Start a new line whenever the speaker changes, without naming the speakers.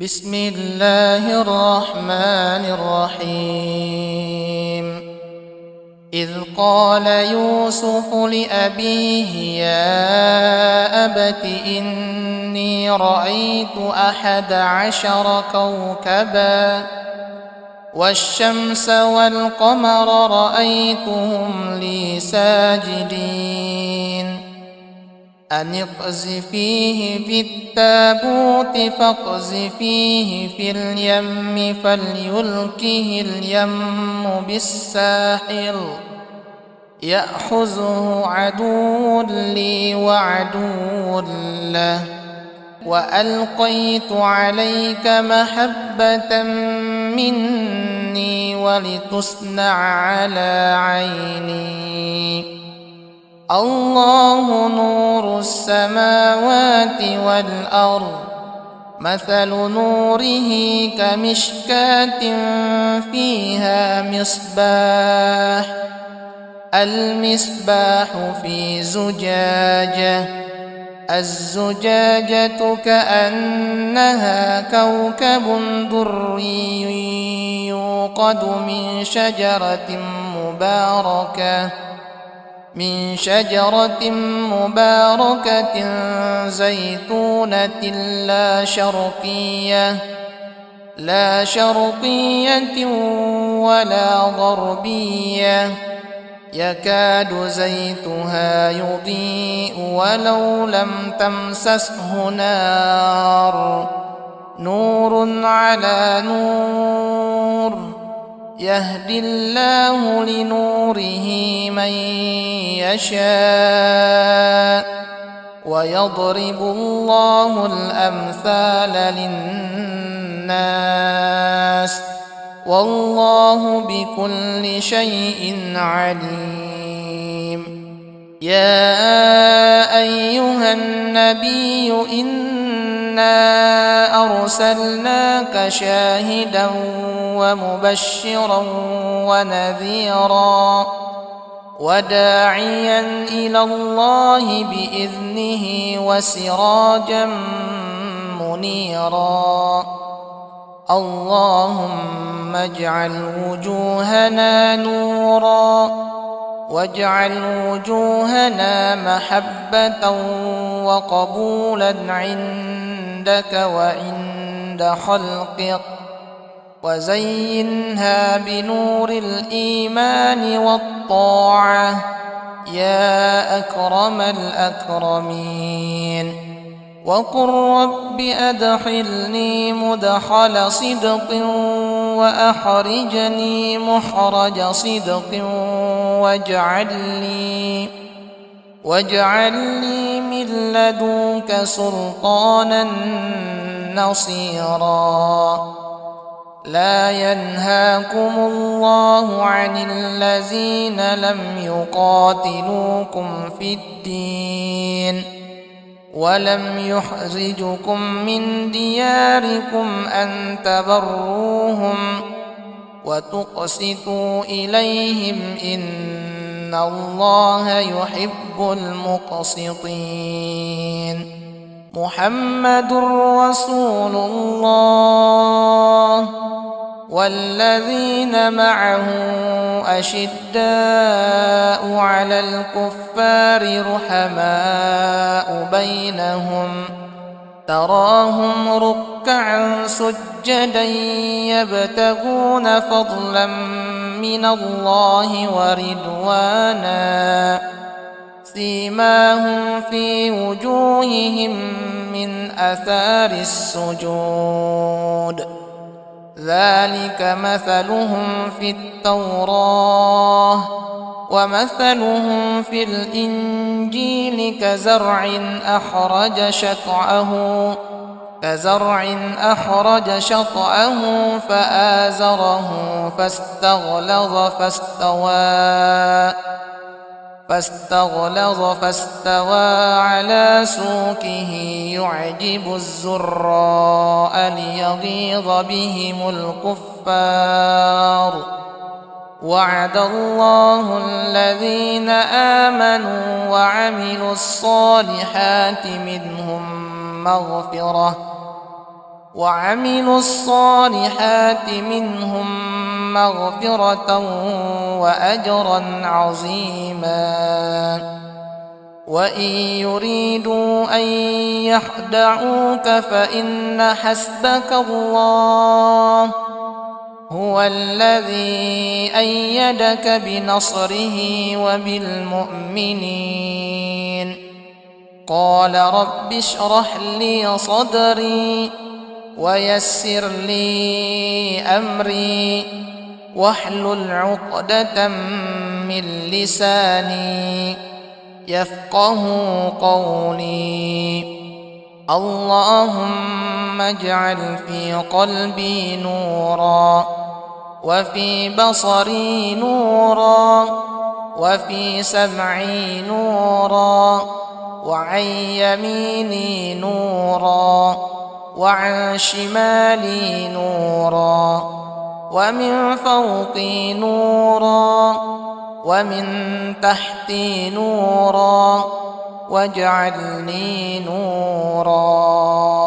بسم الله الرحمن الرحيم. إذ قال يوسف لأبيه يا أبت إني رأيت 11 كوكبا والشمس والقمر رأيتهم لي ساجدين أن اقذفيه في التابوت فاقذفيه في اليم فليلقه اليم بالساحل يأخذه عدو لي وعدو له وألقيت عليك محبة مني ولتصنع على عيني. الله نور السماوات والأرض مثل نوره كمشكاة فيها مصباح المصباح في زجاجة الزجاجة كأنها كوكب دري يوقد من شجرة مباركة زيتونة لا شرقية ولا غربية يكاد زيتها يضيء ولو لم تمسسه نار نور على نور يهدي الله لنوره من يشاء ويضرب الله الأمثال للناس والله بكل شيء عليم. يا أيها النبي إنا أرسلناك شاهدا ومبشرا ونذيرا وداعيا إلى الله بإذنه وسراجا منيرا. اللهم اجعل وجوهنا نورا واجعل وجوهنا محبة وقبولا عندك وعند خلقك وزينها بنور الإيمان والطاعة يا أكرم الأكرمين. وقل رب أدخلني مدخل صدق وأخرجني مخرج صدق واجعل لي من لدنك سلطانا نصيرا. لا ينهاكم الله عن الذين لم يقاتلوكم في الدين ولم يخرجكم من دياركم أن تبروهم وتقسطوا إليهم إن الله يحب المقسطين. محمد رسول الله والذين معه أشداء على الكفار رحماء بينهم تراهم ركعا سجدا يبتغون فضلا من الله ورضوانا سيماهم في وجوههم من أثار السجود ذلك مثلهم في التوراة ومثلهم في الإنجيل كزرع أخرج شطأه فآزره فاستغلظ على سوقه يعجب الزراء ليغيظ بهم الكفار. وعد الله الذين آمنوا وعملوا الصالحات منهم مغفرة وعملوا الصالحات منهم مغفرة وأجرا عظيما. وإن يريدوا أن يخدعوك فإن حسبك الله هو الذي أيدك بنصره وبالمؤمنين. قال رب اشرح لي صدري ويسر لي أمري واحلل عقدة من لساني يفقه قولي. اللهم اجعل في قلبي نورا وفي بصري نورا وفي سمعي نورا وعن يميني نورا وعن شمالي نورا ومن فوقي نورا ومن تحتي نورا واجعلني نورا.